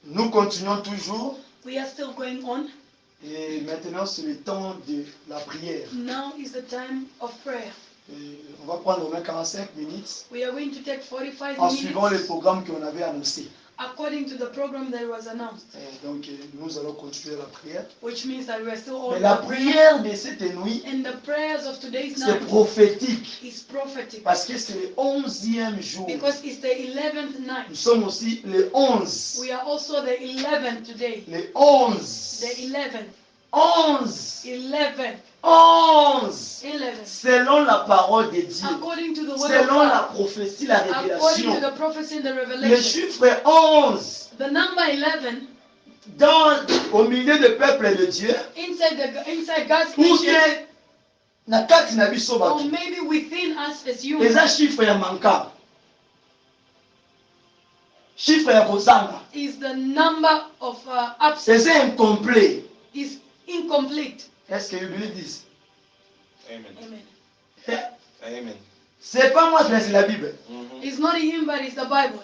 Nous continuons toujours. We are still going on. Et maintenant, c'est le temps de la prière. Now is the time of prayer. Et on va prendre au moins 45 minutes We are going to take 45 en suivant le minutes programme qu'on avait annoncé. according to the program that was announced, Et donc, nous allons continuer la prière. which means that we are still Mais on la the prayer. prière de cette nuit, And the prayers of today's c'est night prophétique. is prophetic Parce que c'est le 11e jour. because it's the 11th night. Nous sommes aussi le 11. We are also the 11th today. Le 11. The 11th. 11. 11th. 11. 11th. Selon la parole de Dieu. According to the word of Selon la God. prophétie, la According révélation. to the prophecy and the Le revelation. chiffre 11. The number 11 Au milieu du peuple de Dieu. inside God's Ou nation, que na kati na biso or bato. maybe within us as humans, Eza chiffre ya manquable. Chiffre ya kozanga. is the number of absence, Eza incomplet. is incomplete. Est-ce que you believe this? Amen. Amen. Amen. C'est pas moi, mais c'est la Bible. It's not him, but it's the Bible.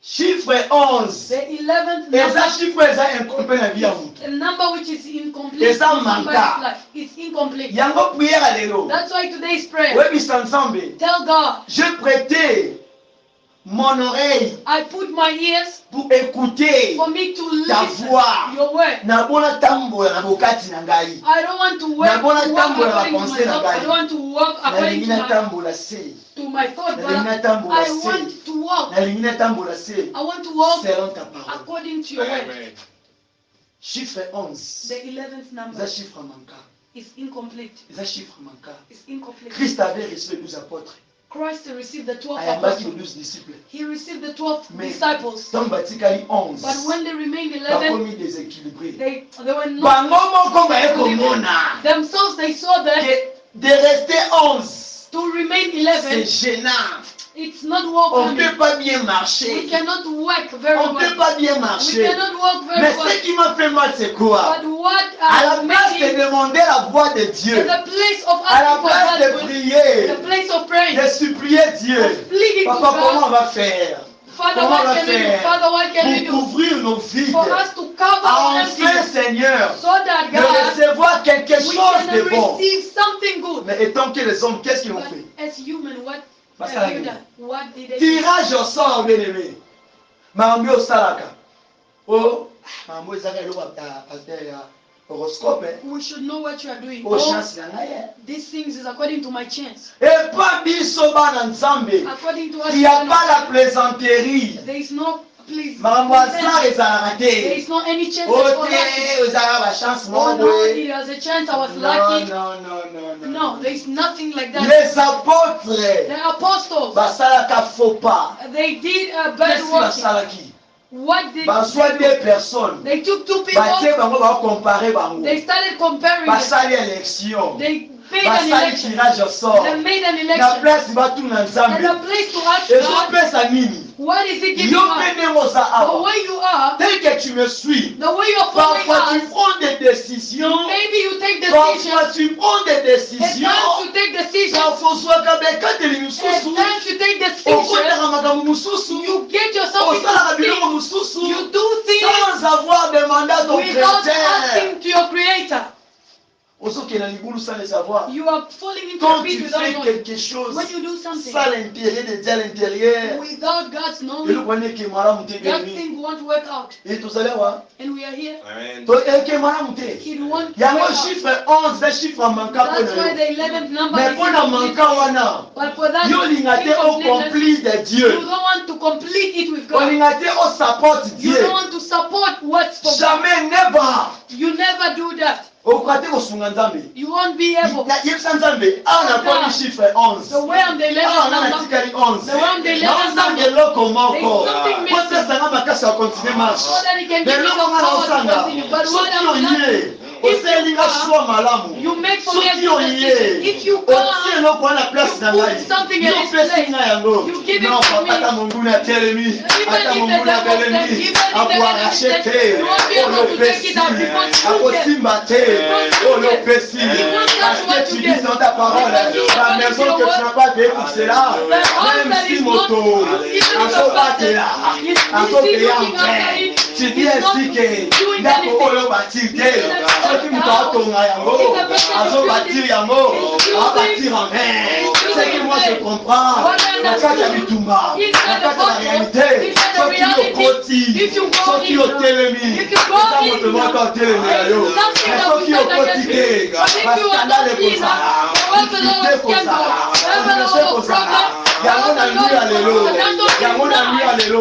Chiffre 11. The 11th Eza number, chiffre eza incomplet na vie ya mutu. a number which is incomplete Et in ça somebody's manqua. life. It's incomplete. Yango prière lelo. That's why today's prayer, Webisa ensemble. tell God, Je prêtais mon oreille I put my ears pour écouter for me to ta listen voix. your word. Nabona tambola na bokati na ngai. I don't want to work, Nabona walk tambola according to pensée na myself. I ngai. don't want to walk according Nalingi to na my, tambola se. to my thought, but Nalingi na tambola I se. want to walk. Nalingi na tambola se. I want to walk Selon ta parole. according to your word. Amen. Chiffre 11. The 11th number Eza chiffre manquable. is incomplete. Eza chiffre manquable. It's incomplete. Christ avait reçu les 12 apôtres. Christ received the 12 Ayambaki les apostles. 12 disciples. He received the 12 Mais disciples. tant batikali 11. But when they remained 11, Bakomi déséquilibré. they were not Bango moko baye komona. themselves. They saw that Que de rester 11, to remain c'est 11, gênant. it's not On ne welcoming. peut pas bien We marcher. cannot work very On ne peut well. pas bien We marcher. cannot work Mais very ce well. qui m'a fait mal, c'est quoi? But what À la place made de demander la voix de in Dieu, the place of à la asking for place de God's will, prier, the place of praying, de supplier Dieu, of pleading to Papa, comment on God, va faire Father, Comment on what va can we do? faire Father, what can we pour do? couvrir nos vides? For us to cover our Enfin, emptiness, Seigneur, so that de God, recevoir quelque we chose de can bon. receive something good. Mais étant que les hommes, qu'est-ce qu'ils ont But fait? as human, what Parce have que you done? What did they do? Tirage au sort, bien aimé. Mambo au salaka. Oh, mambo ezaka eloko ya horoscope. We should know what you are doing. Oh, Oh, chance na ngai. these things is according to my chance. Et pas biso bana nzambe. According to what Il n'y a pas la plaisanterie. there is no please. Mambo asar ezalaka There te. is no any chance Oh for te, lucky. ezalaka ba chance Oh moko no, boye. it was a chance I was Non, lucky. non, non, non, non. No, there is nothing like that. Les apôtres The apostles, basalaka faux pas. they did a Qu'est-ce bad qu'ils work. basalaki? What did Bazwa they deux do? personnes. They took two people. Batie bango bakompare bango. They started comparing them. Basali élection. They made an Basali election. tirage au sort. They made an Na election. place batuna And nzambe. the place to ask God, ezopesa nini? what is it giving Yo us? mpe ndenge oza The awa. way you are, Tel que tu me suis. the way you're following Parfois tu us, prends des décisions. maybe you take Parfois decisions. tu prends des It's décisions. time to take decisions. Parfois ozwaka bekateli It's mosusu. time to take decisions. Okotaka makambo mosusu. You get yourself into Osalaka biloko things. mosusu. You do things Sans avoir demandé à ton without créateur. asking to your creator. Ozokende na libulu sans le savoir. You are falling into Quand a pit tu without fais knowing. quelque chose, When you do something ça l'intérêt de Dieu à l'intérieur. without God's knowing, eloko wana eke malamu te that bemi. thing won't work out. Et tozali awa. And we are here. Amen. Eke malamu te. It won't Yango work out. chiffre 11 eza chiffre manka mpo That's why na yo. the 11th number Mais is mpo na incomplete. manka wana, But for that yo olinga te incompleteness, ocomplir de you Dieu. don't want to complete it with God. Olinga te osupport You Dieu. don't want to support what's for God. Jamais, never. You never do that. okoka te kosunga nzambe. You won't be able. yebisa nzambe awa nakomi chiffre 11. The way I'm the 11th awa nga number. natikali 11. The way I'm the 11th naosanga number. eloko moko There's something po missing. pesanga makasi ya continue marche. So that he can Mais give you the eloko nga power to naosanga continue. But what soki I'm not, oye oselinga shwa malamu. you make for me a soki good decision. oye If you go otie out, eloko wana place na you ngai put something in yo its pesi place. nga yango. You give it Non, to me. ata monguna atelemi Even ata if the monguna devil says, atelemi even if the devil akoarashe says, te you won't be able oyo to take pesi it out because you akosimba te oyo pesi parce que tu dis dans ta parole la maison que tu n'as pas payée pour cela même si moto azobatela azopeya en paix Tu dis He's not ainsi que doing ndako anything. oyo bâtir te soki moto atonga yango azobâtir yango abâtir en vain. Ce que moi je comprends na kati ya bitumba na kati ya réalité soki okoti soki otelemi eza moto moko otelemi na yo mais soki okoti te baskandale ekozala difficulté ekozala échec ekozala yango na nuit ya lelo yango na nuit ya lelo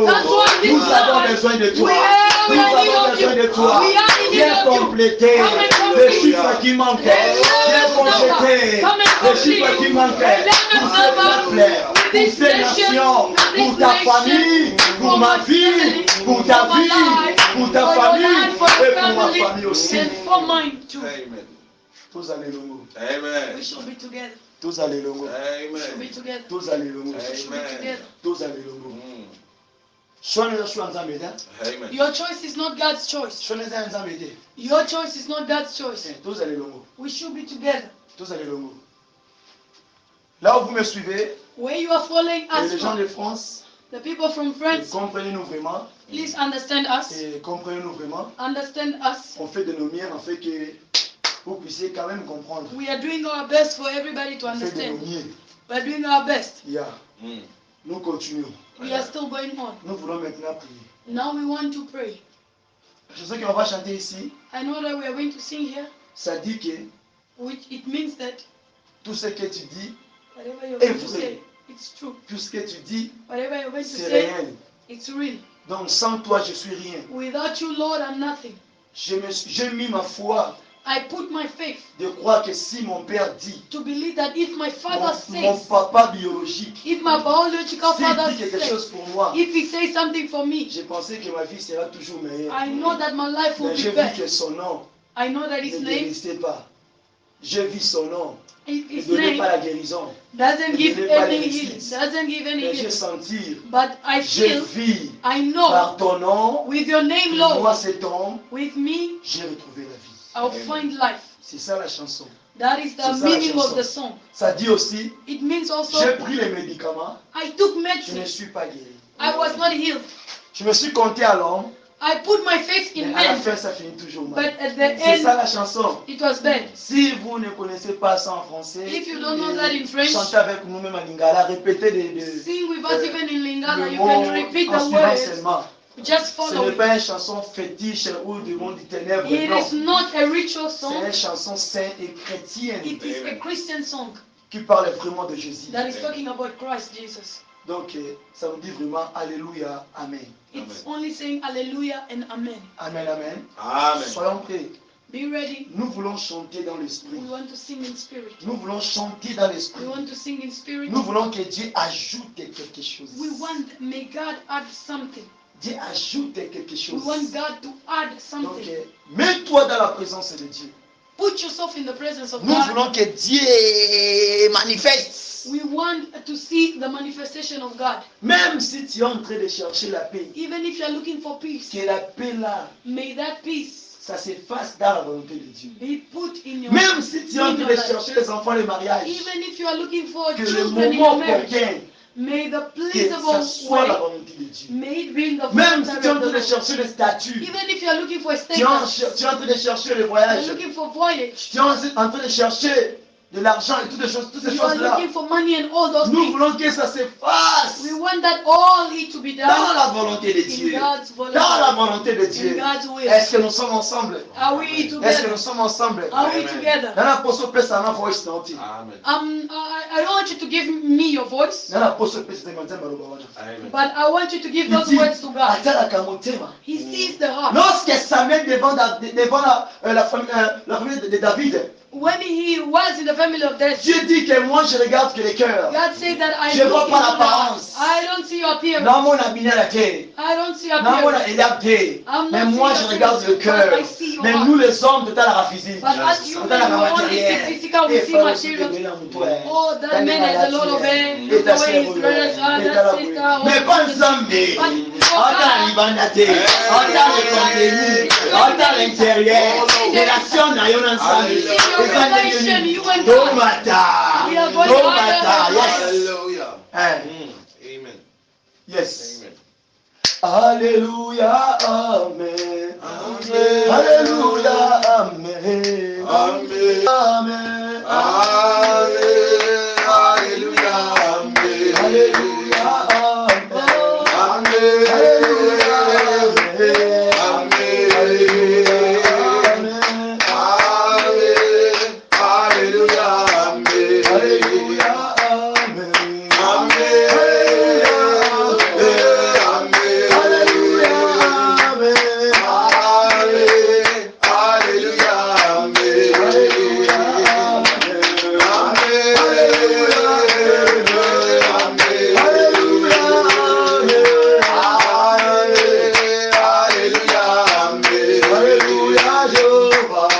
nous avons besoin de toi nous avons besoin de toi viens compléter les chiffres qui manquaient viens compléter les chiffres qui manquaient pour ce peuple pour ces nations pour ta famille pour ma vie pour ta vie pour ta famille et pour ma famille aussi. Amen. Tous allez-longo. Amen. We should be together. Tous allez-longo. We should be Amen. together. Tous allez-longo. We should be Amen. together. Tous allez-longo. Mm. Shoneza shwa nzambe te. Amen. Your choice is not God's choice. Shoneza nzambe te. Your choice is not God's choice. Tous allez-longo. We should be together. Tous allez-longo. Là où vous me suivez, Where you are following et us les gens from, de France, the people from France, comprenez-nous vraiment. please understand us. Et comprenez-nous vraiment. Understand us. On fait de nos miens, en fait que vous puissiez quand même comprendre. We are doing our best for everybody to On fait de nos understand. miens. We are doing our best. Yeah. Mm. Nous continuons. We are still going on. Nous voulons maintenant prier. Now we want to pray. Je sais qu'on va chanter ici. I know that we are going to sing here, Ça dit que which it means that tout ce que tu dis, whatever you're going to say, it's true. tout ce que tu dis, Whatever you're going to c'est say, réel. it's real. Donc sans toi, je suis rien. Without you, Lord, I'm nothing. J'ai mis ma foi I put my faith de croire que si mon père dit, to believe that if my father mon says, papa biologique, if my biological father s'il dit quelque says, chose pour moi, if he says something for me, j'ai pensé que ma vie sera toujours meilleure. I know that my life will Mais be j'ai vu better. que son nom I know that ne his name, guérissait pas. J'ai vu son nom ne his donnait name pas la guérison. doesn't give ne donnait pas any les healing, récits. doesn't give any Mais j'ai healing. senti, But I j'ai feel, vu I know, par ton nom, with your name, moi Lord, cet homme, with me, j'ai retrouvé la vie. I'll Amen. find life. C'est ça la chanson. That is C'est ça, the la meaning chanson. of the song. Ça dit aussi, It means j'ai also, pris les médicaments, I took je ne medicine. suis pas guéri. I was not healed. Je me suis compté à l'homme, I put my faith in mais à la men, fin ça finit toujours but mal. at the C'est ça end, la chanson. it was bad. Si vous ne connaissez pas ça en français, If you don't know that in French, chantez avec nous-mêmes en lingala, répétez Sing with us even in Lingala. le You mot can repeat en the suivant words. seulement. Just Ce follow n'est it. pas une chanson fétiche ou du monde du ténèbre, It non. is not a ritual C'est song. une chanson sainte et chrétienne It is a Christian song qui parle vraiment de Jésus. that is talking about Christ Jesus. Donc, ça nous dit vraiment Alléluia, Amen. It's only saying Hallelujah and Amen. Amen, Amen. Amen. Soyons prêts. Be ready. Nous voulons chanter dans l'esprit. We want to sing in spirit. Nous voulons chanter dans l'esprit. We want to sing in spirit. Nous voulons que Dieu ajoute quelque chose. We want, may God add something. Dieu ajoute quelque We chose. want God to add Donc, something. mets-toi dans la présence de Dieu. Put yourself in the presence of Nous God. voulons que Dieu manifeste. We want to see the manifestation of God. Même si tu es en train de chercher la paix, Even if you are looking for peace, que la paix là, may that peace ça s'efface dans la volonté de Dieu. be put in your Même si tu es en in train your de life. chercher les enfants, les mariages, Even if you are looking for que le children in moment your marriage, opportun, may the que ça pleasurable soit la way, volonté de Dieu. may it be in the Même si voluntary tu es en of train the de Lord. chercher les statuts, Even if you are looking for a tu es en status, train de chercher le you voyage, are looking for voyage, tu es en train de chercher de l'argent et toutes ces you are choses-là. looking for money and all those Nous things. voulons que ça s'efface We want that all need to be dans done la volonté de in Dieu. God's Dans la voluntary, volonté de in Dieu. God's will. Est-ce que nous sommes ensemble? Are we Est-ce que together? nous sommes ensemble? Are we Amen. together? Dans l'apôtre Pèse à ma voix, c'est entier. Amen. I don't want you to give me your voice, Dans l'apôtre Pèse, c'est entier, Maroba wana. Amen. but I want you to give Il those dit, words to God. atalaka motema. He sees the heart. Lorsque Samuel devant la famille de David, When he was in the family of death, Dieu dit que moi je regarde que le cœur. God said that I Je vois look pas into the heart. l'apparence. I don't see your appearance. Non, mon ami n'a la terre. I don't see Non, mon appearance. Eliab terre. I'm Mais not moi seeing je regarde le appearance, cœur. but I see your Mais heart. nous les hommes, total la physique. But as you Total men, la we only see matérielle. physical, we Et see frère, material. tu te en toi. Oh, that man has a lot of hair. Et Look ta the way sœur, his brothers are, et that ta la sister. boue. Mais pas Zambé. But- Ota libanda te. Ota le contenu. Ota l'intérieur. Relation na yo na nsambi. Relation, you and God. Tomata. We are going Tomata. to Yes. Hallelujah. Hein. Amen. Yes. Amen. Alléluia, Amen. Alléluia, Amen. Amen. Amen. Alléluia, Amen. Alléluia, Amen. Amen. Alléluia, Amen. Alléluia, Amen. Alléluia, Amen. Amen. Alléluia, Amen. Alléluia, Amen. Alléluia, Alléluia, Jéhovah.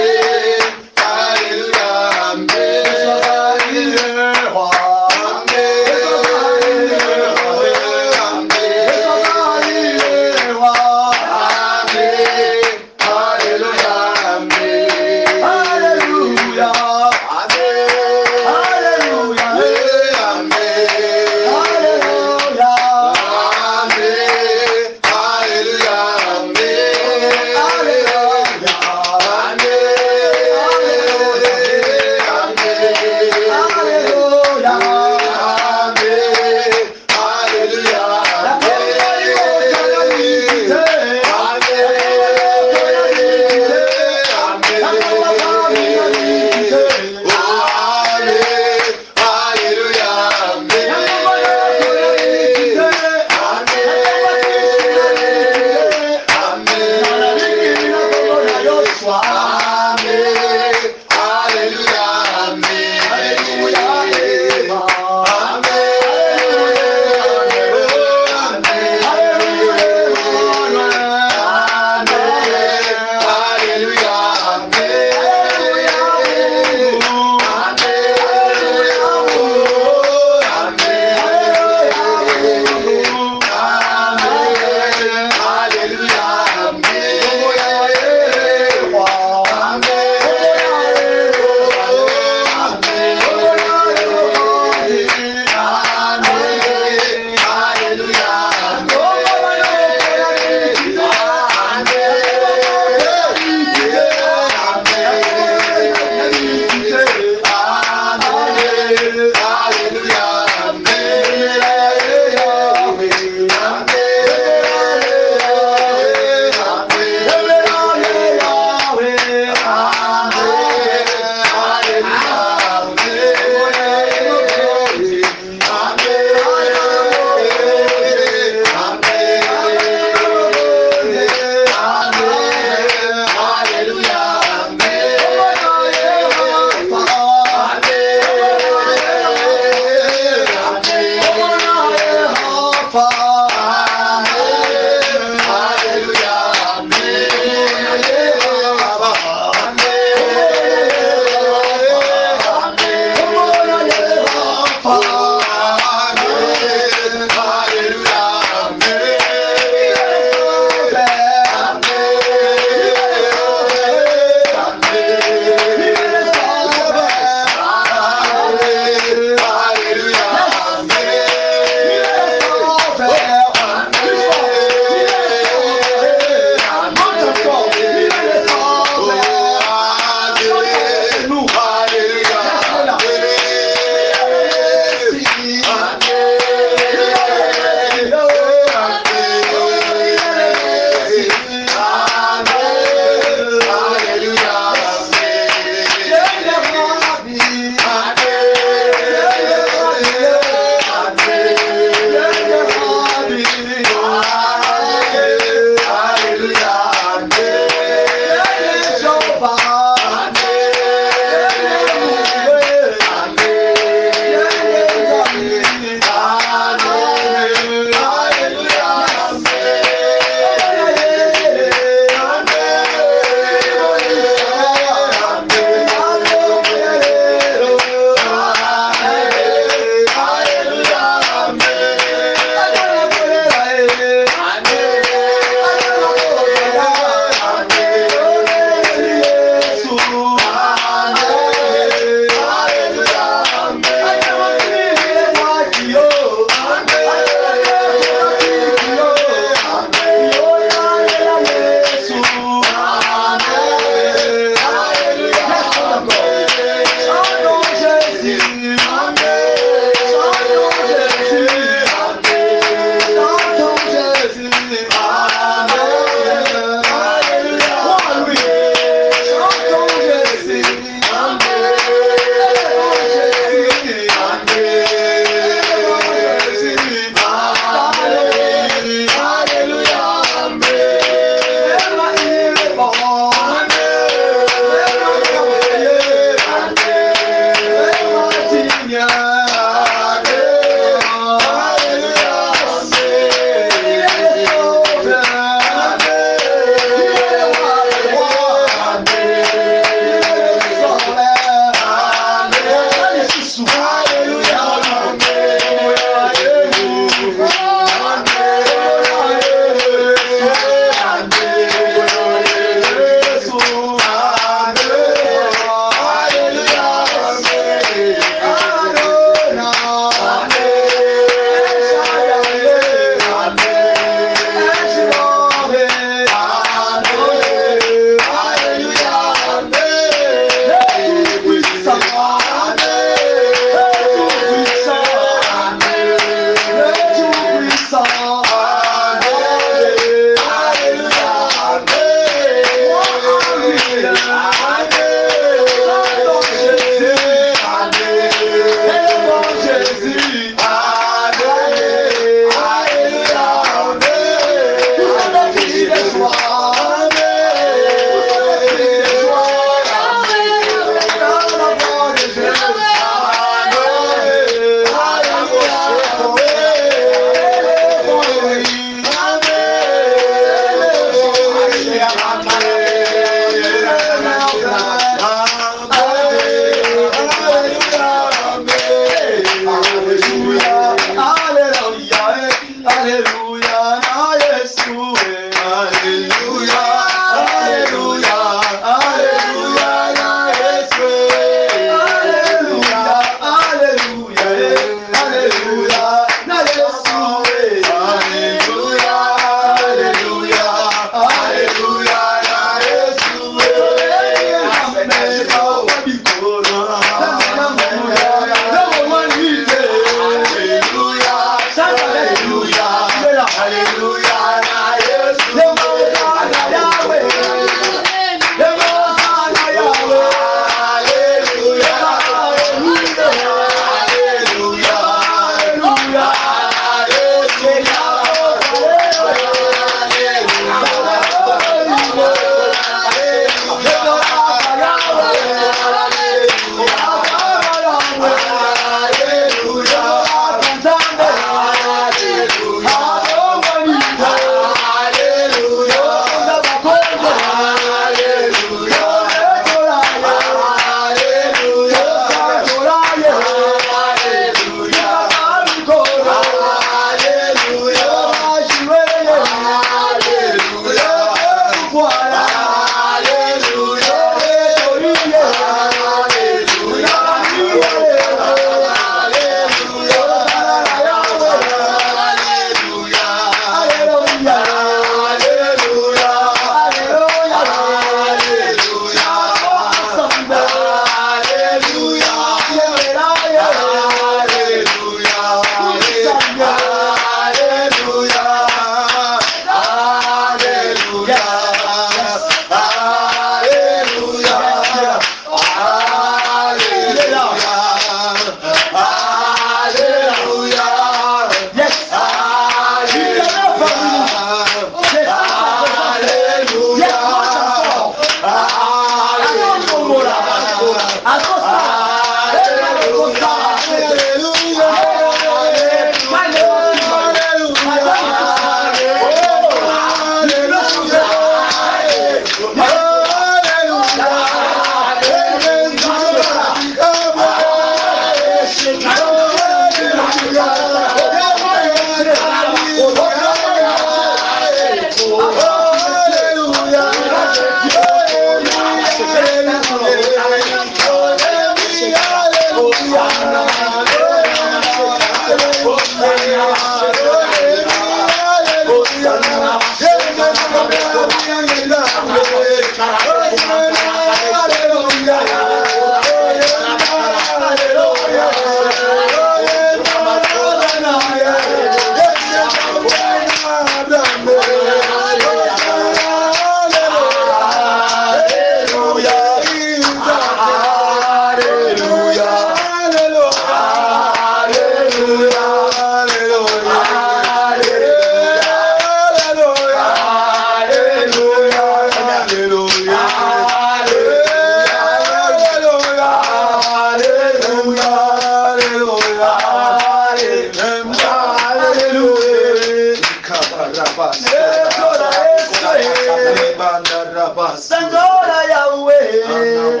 Sangola Yahweh.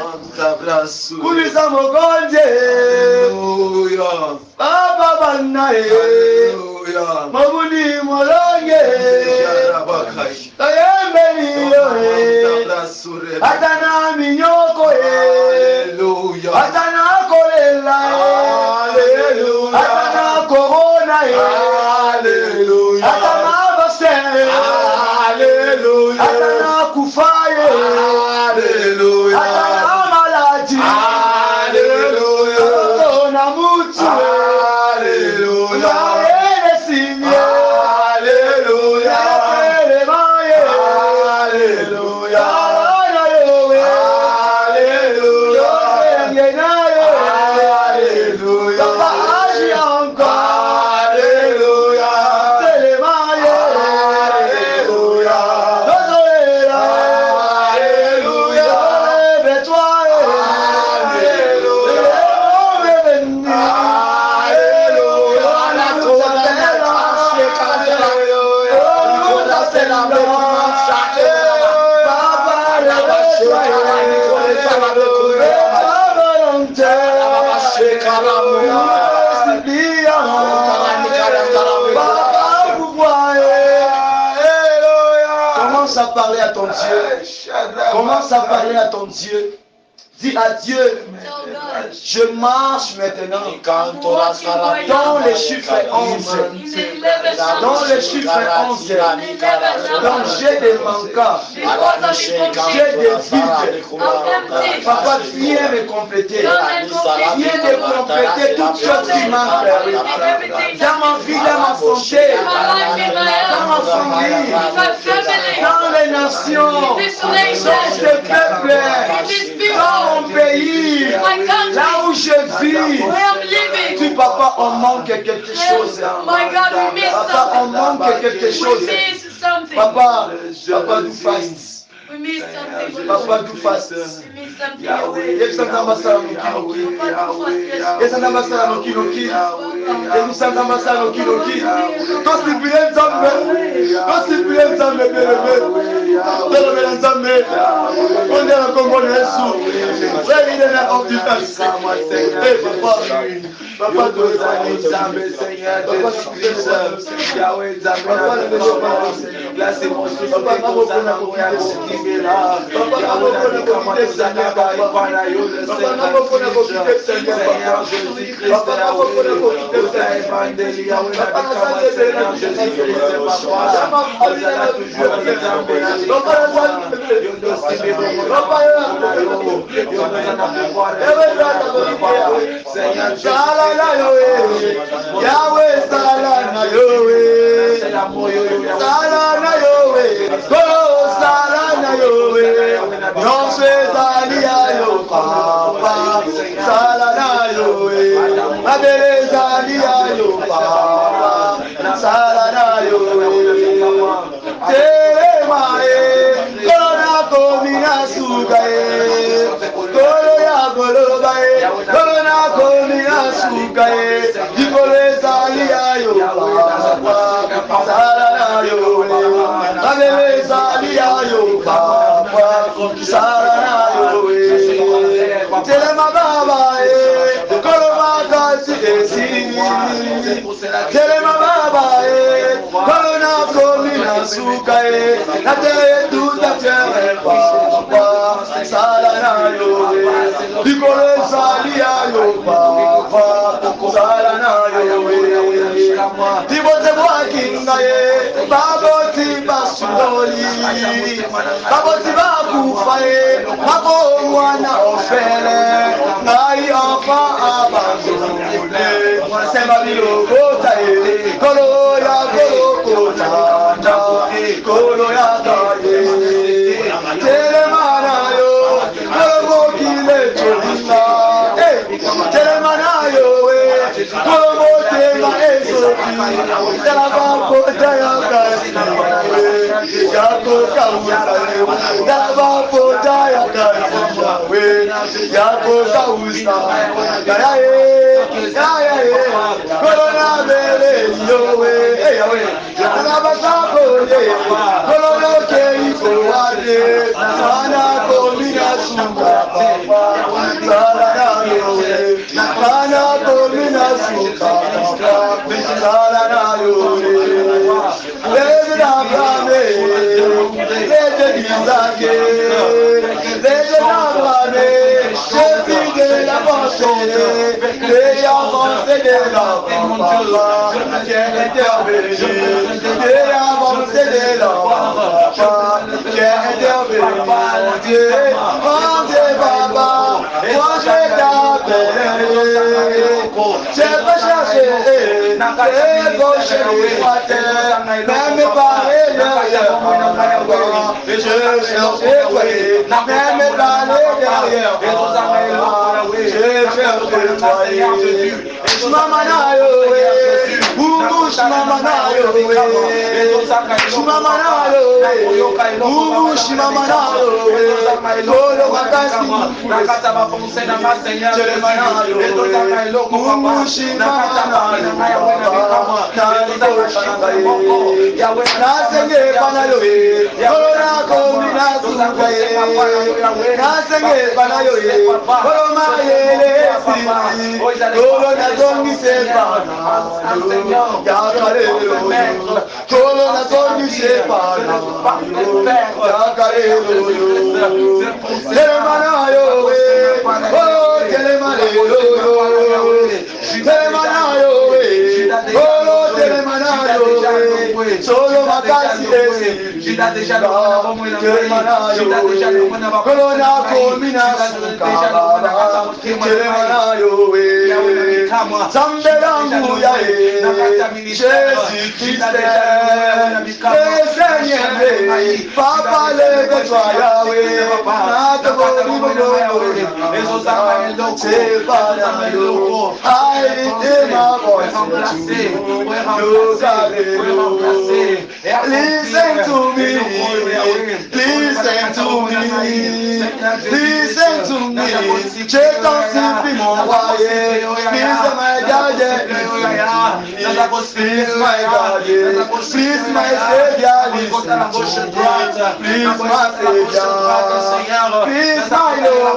Kulisa Mogonje. Baba Banae. Mabudi Molonge. Tayembeli Yoe. Atana Minyoko. Atana Kolela. Atana Corona. Atana Basel. Atana Kufaye. Atana Maladi. Atana Mutu. Commence à parler à ton Dieu. Commence à parler à ton Dieu. Dis à Dieu, je marche maintenant dans les chiffres 11. Dans les chiffres 11. Donc j'ai des manquants. J'ai des vides. Papa, viens me compléter. Viens me compléter toutes choses qui manquent. Dans ma vie, dans ma santé. Dans ma famille. Dans les nations. Dans ce peuple. Dans mon pays, là où je vis, tu papa, on manque quelque chose. Papa, on manque quelque chose. Papa, do fast. Papa, do fast. Papa, Yahweh, Salana Yahweh, Salana Yahweh, Salana Yahweh, Yahweh Zalia Yo Papa, Salana Yahweh, Abele Zalia Yo Papa, Salana Yahweh, Telemae, Corona Comina Sugae, Corona Gologae, Corona Comina Sugae, Dikole Zalia Yo Papa, Salana Yahweh, Abele Zalia Yo Papa, Salana Yahweh, Telema Baba, Corona Gati Esini, Telema Baba, Corona Comina Sugae, la terre toute la terre, Papa, Salana Yahweh, Dikole Zalia Yo Papa, Salana Yahweh, Tibote Boakingaye, Baboti Basuli, Baboti Bakufaye, Mabo Wana Ofele, Nai Afa Abandone, Semabilo Kotaye, Kolo ya Kolo Kotanda, Kolo ya Taye, Telemana yo, Kolo Kile Chobina, Telemana yo, Kolo Tema Esopi, Telabako Tayakasi, Yako Kawusale, Telabako Tayakasi, Yako Kawusa, Yaye, Yaye, Corona Bele, Yowe, Telabako, Corona Keiko, Listen to me, listen to me, listen to me. Check on simply mon voyer. Please my God, please my God, please my Savior, please my Savior, please my Lord,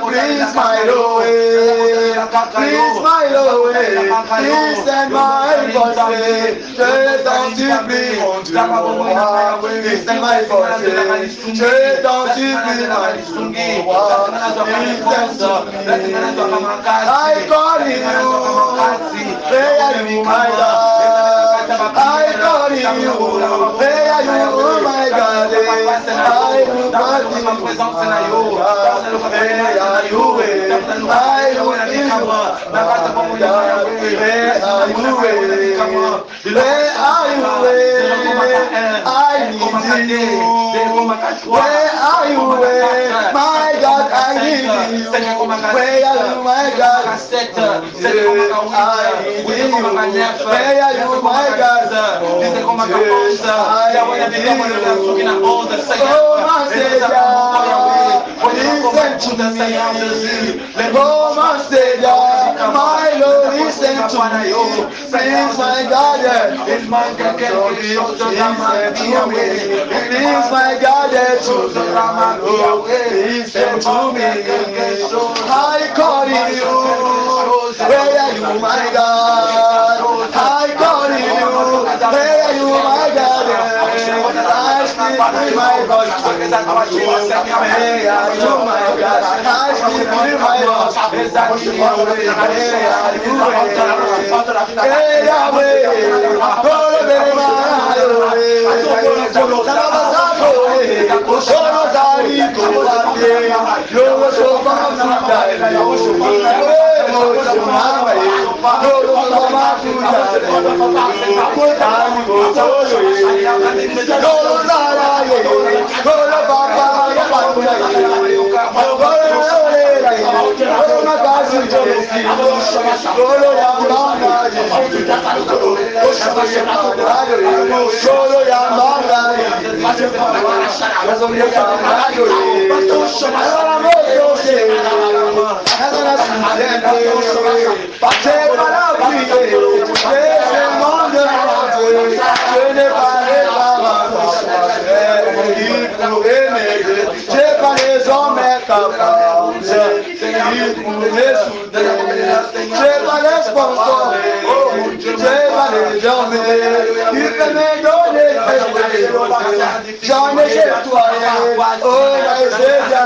please my Lord, please my Lord, please send my voice. Don't you be on to please send my voice. Don't you be my I call you, where are you, my God? I call you, where are you, my God? I will call you, where are you, where are you, my God, I need you. Where are you, my God? I need you. Where are you, my God? Oh, my Savior, listen to me. Oh, my Savior, my Lord, listen to me. Please, my God, please, my God, please, my God, listen to me. I call you, where are you, my God? I call you, where are you, my God? I speak with my voice. Where are you, my God? I speak with my voice. capable. Il pourrait soutenir. C'est pas responsable. C'est pas désormais. Il peut me donner. J'en ai chez toi. Oh, c'est bien.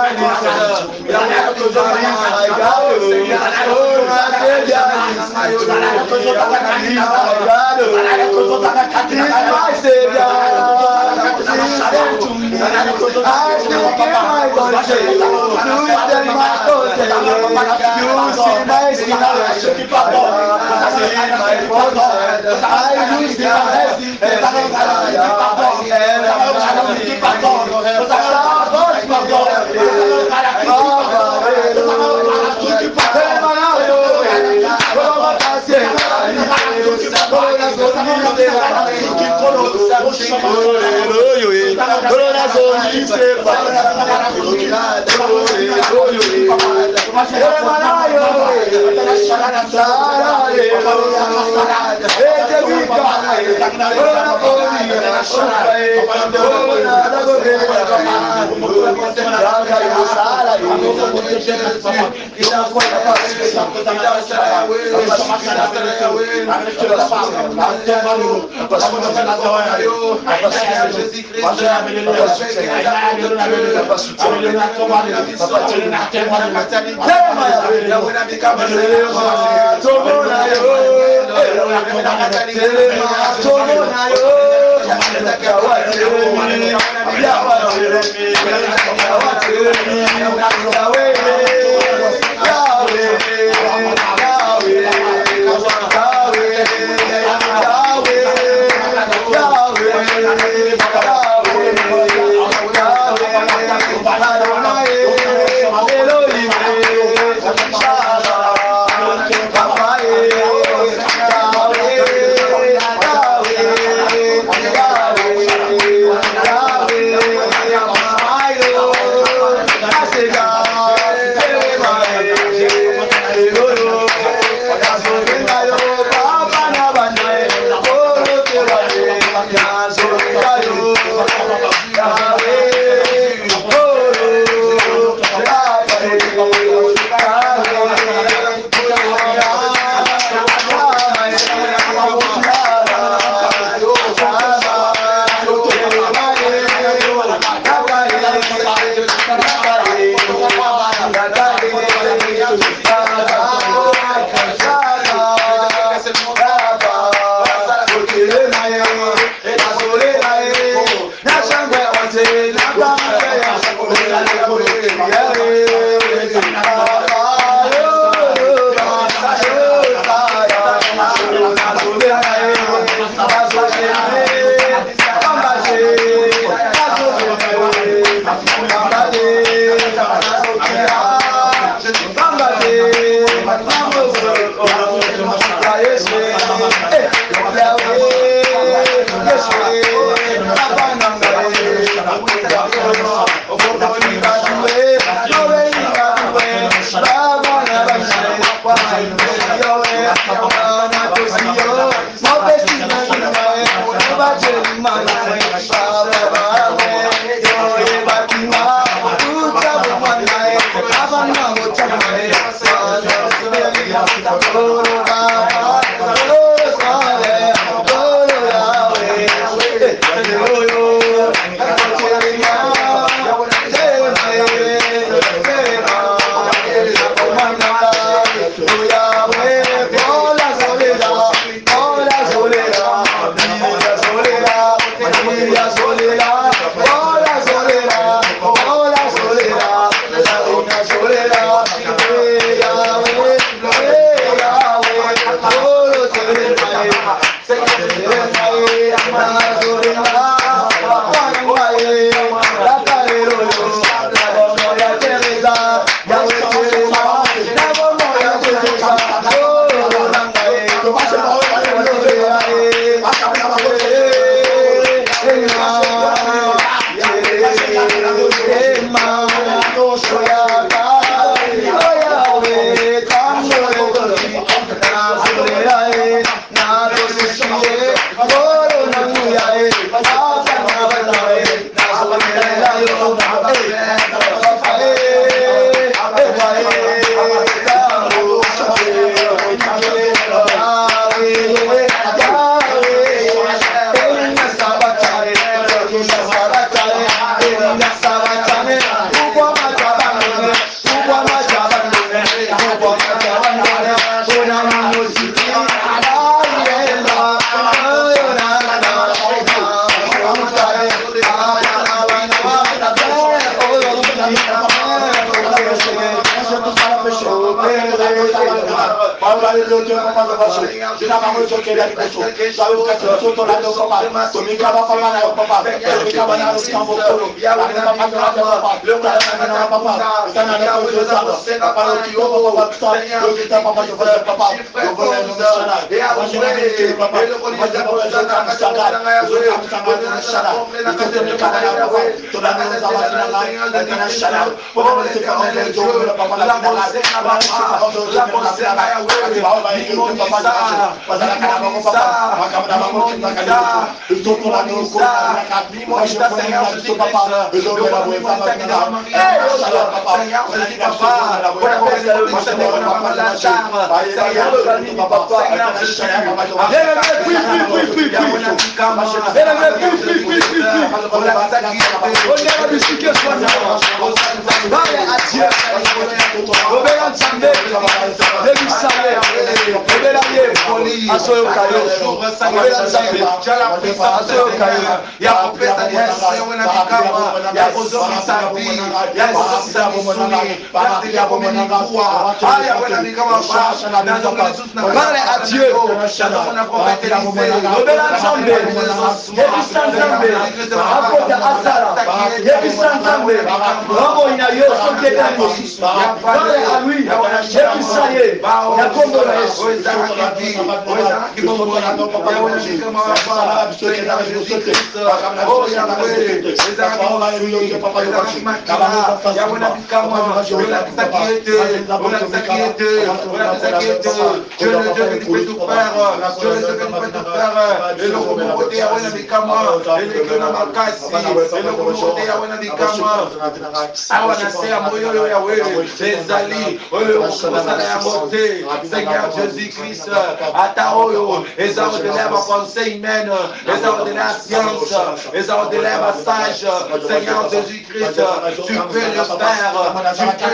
Seigneur Jésus-Christ, à ta haut, et ça vous élève à pensée humaine, et ça vous élève à science, et ça vous élève à sage, Seigneur Jésus-Christ, tu peux le faire, tu peux le faire,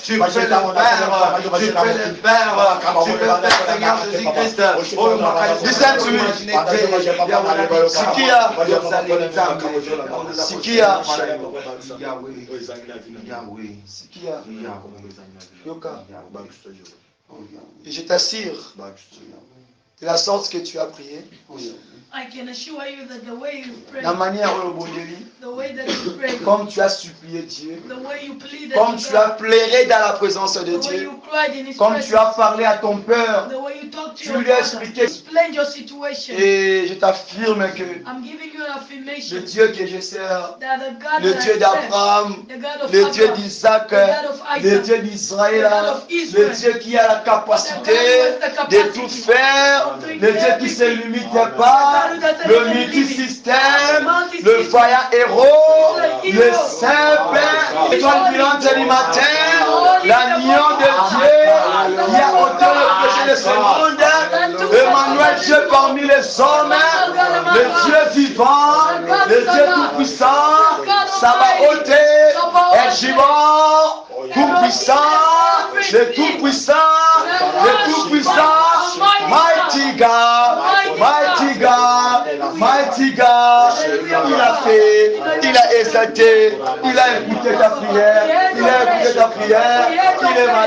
tu peux le faire, tu peux le faire, tu peux le faire, Seigneur Jésus-Christ. Listen to me. Sikia. Et je t'assure, de la sorte que tu as prié, I can assure you that the way you pray, la manière dont Bondeli, the way that you pray, comme tu as supplié Dieu, the way you pleaded comme to tu as God, pleuré dans la présence de the way Dieu, you cried in His comme presence, tu as parlé à ton père, the way you talked to tu your lui as father, expliqué. explained your situation. Et je t'affirme que I'm giving you an le affirmation Dieu que je sers, that the God le that Dieu I serve, d'Abraham, the God of le Dieu Abraham, d'Isaac, the God of le Isaac, Dieu d'Israël, the God of le Israel, Dieu qui a la capacité de tout faire, le Dieu qui ne se limite pas, le multisystème, le vaillant héros, le simple, l'étoile brillante alimentaire, l'agneau de Dieu qui a ôté le péché de ce monde, Emmanuel Dieu parmi les hommes, le Dieu vivant, le Dieu tout-puissant, Sabaoth, El Gibor, tout-puissant, le tout-puissant, le tout-puissant, mighty God, mighty God, mighty God. Il a fait, il a exalté, il a écouté ta prière, il a écouté ta prière,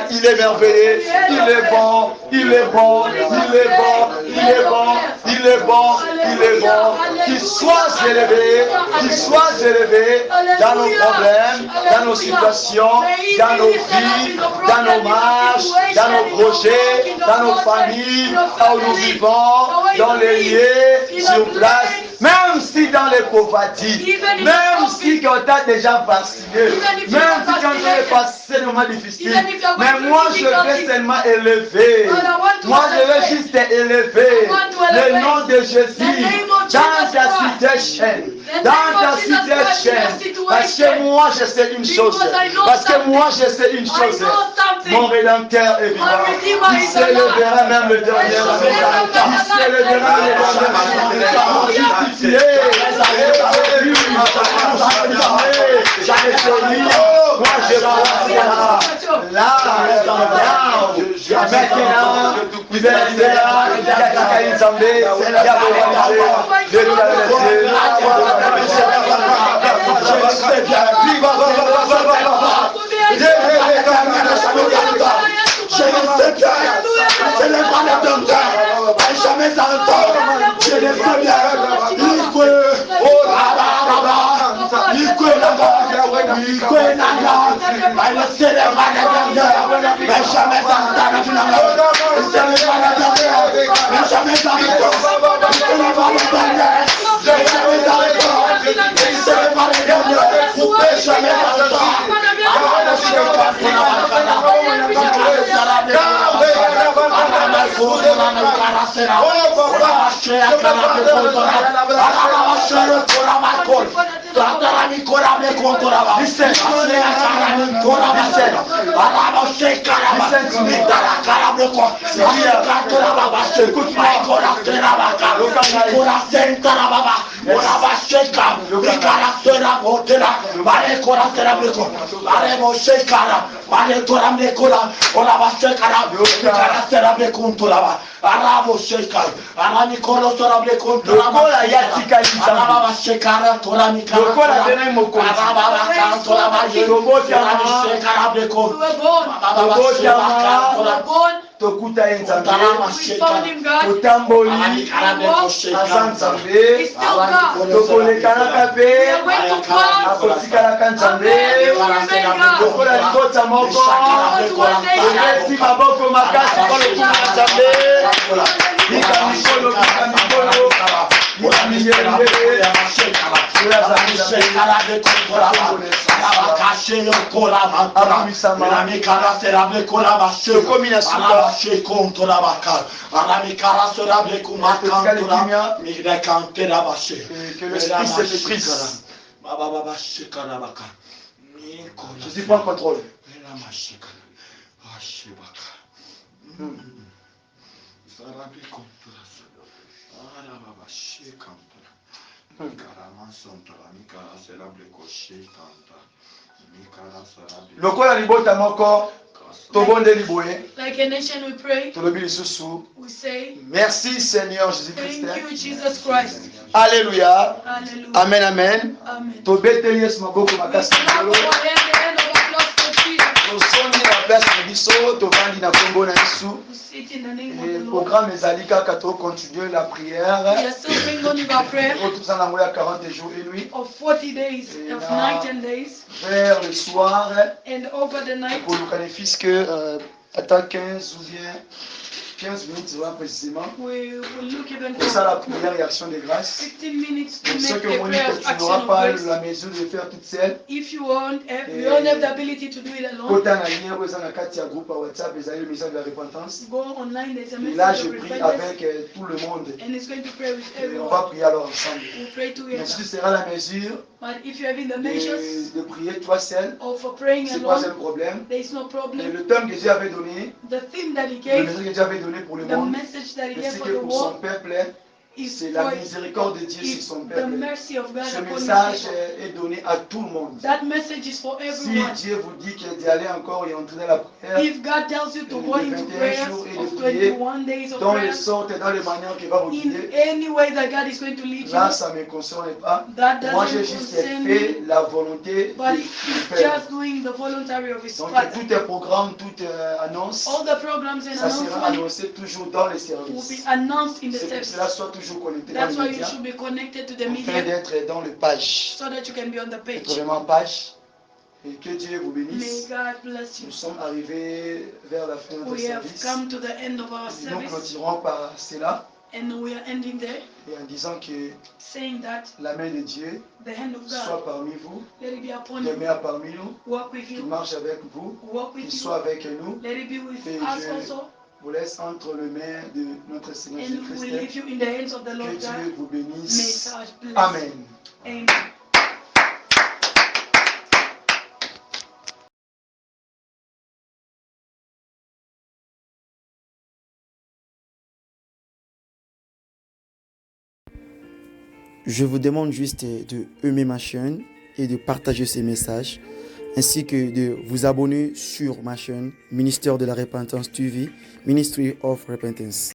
il est merveilleux, il est bon, il est bon, il est bon, il est bon, il est bon, il est bon. Qu'il soit élevé, qu'il soit élevé dans nos problèmes, dans nos situations, dans nos vies, dans nos marches, dans nos projets, dans nos familles, là où nous vivons, dans les lieux, sur place, même si dans les pauvretés, même si on t'a déjà vacciné, même si on t'a passé des moments difficiles, mais moi je vais seulement élever, moi je vais juste élever le nom de Jésus dans ta situation, dans ta situation, parce que moi je sais une chose, parce que moi je sais une chose, mon Rédempteur est vivant, il s'élèvera même le dernier, il s'élèvera même le dernier, justifié, moi je vais là, maintenant, vous êtes là, il y a quelqu'un qui s'embête, il y a célèbre les dangers. Et jamais ça ne tombe. C'est les premiers. Ikwe. Oh, là-bas. Ikwe là-bas. Ikwe là-bas. Elle célèbre les dangers. Mais jamais ça ne tombe. Elle célèbre les dangers. Mais jamais ça ne tombe. Elle célèbre les dangers. Mais jamais ça ne tombe. Elle célèbre les dangers. Mais jamais ça ne tombe. Tokuta Nzambe, Totamboli, Aza Nzambe, Tokolekana pe, Akotikalaka Nzambe, Tokola Likota moko, Tokesi maboko makasi kwa lokumu Nzambe, Nika mikolo, Jésus prend le contrôle. Lokola libota moko tobonde liboye. Like a nation we pray. Tolobi lisusu. We say Merci Seigneur Jésus-Christ. thank you Jesus Christ. Alléluia. Hallelujah. Amen amen. Amen. Tobeteli Yesu maboko We makasi clap ngolo. our hands, the hand of our Lord for Jesus. Tosongi na place na biso tovandi na kombo na Yesu. We sit in the name of Et the Lord. programme ezali kaka to continuer la We prière. are still praying on with our prayer Otuza nango ya 40 jours et nuits of 40 days, of night and days, vers le soir. and over the night. Pour le fiske attends 15 ou bien 15 minutes voilà, précisément. We will look even Pour ça la for prière et action de grâce. 15 minutes to Pour ceux make qui a ont dit prayer que of tu action n'auras of pas grace. la mesure de le faire toute seule. If you want, we don't have the ability to do it alone. Kota na lien oyo eza na kati ya groupe WhatsApp ezali le message de la repentance. Go online, there's a Et là message je of prie repentance, avec tout le monde. and it's going to pray with Et on everyone. va prier alors ensemble. We'll pray Mais together. si tu seras la mesure But if you're having the measures de prier toi seul, or for praying c'est pas un alone, problème. there is no Et problem. le thème que Dieu avait donné, The theme that he le gave, message que Dieu avait donné pour le the monde, message that he gave c'est for que the pour son world, peuple, is c'est la for miséricorde de Dieu sur is son the peuple. mercy of God Ce upon his message people. est donné à tout le monde. That message is for Si everyone. Dieu vous dit d'y aller encore et entrer dans la prière, If God tells you to go into prayers of 21 days of dans les prayer, sortes et dans les manières qu'il va vous in guider, any way that God is going to lead là you, ça ne me concerne pas. that Moi j'ai doesn't juste concern fait me, la volonté but du he's Père. just doing the voluntary of his Donc Father. tout est programme, tout est annonce, All the programs and ça sera announcements annoncé toujours dans les will be services. announced in the C'est pour service. cela soit toujours connecté dans That's les why you médias, should be connected to the afin media d'être dans le page. so that you can be on the Être page. vraiment page. Et que Dieu vous May bénisse. God bless you. Nous sommes arrivés vers la fin de notre We have service. come to the end of our Nous service, clôturons par cela and we are ending there, et en disant que saying that la main de Dieu the hand of God, soit parmi vous, let it be upon you, demeure parmi nous, walk with qu'il you, marche avec vous, walk qu'il with you, soit avec nous. let it be with Et us je also, vous laisse entre les mains de notre Seigneur and we leave Jésus-Christ. you in the hands of the Que Lord Dieu God. vous May bénisse. God bless Amen. you. Amen. Je vous demande juste de aimer ma chaîne et de partager ces messages, ainsi que de vous abonner sur ma chaîne Ministère de la Repentance TV, Ministry of Repentance.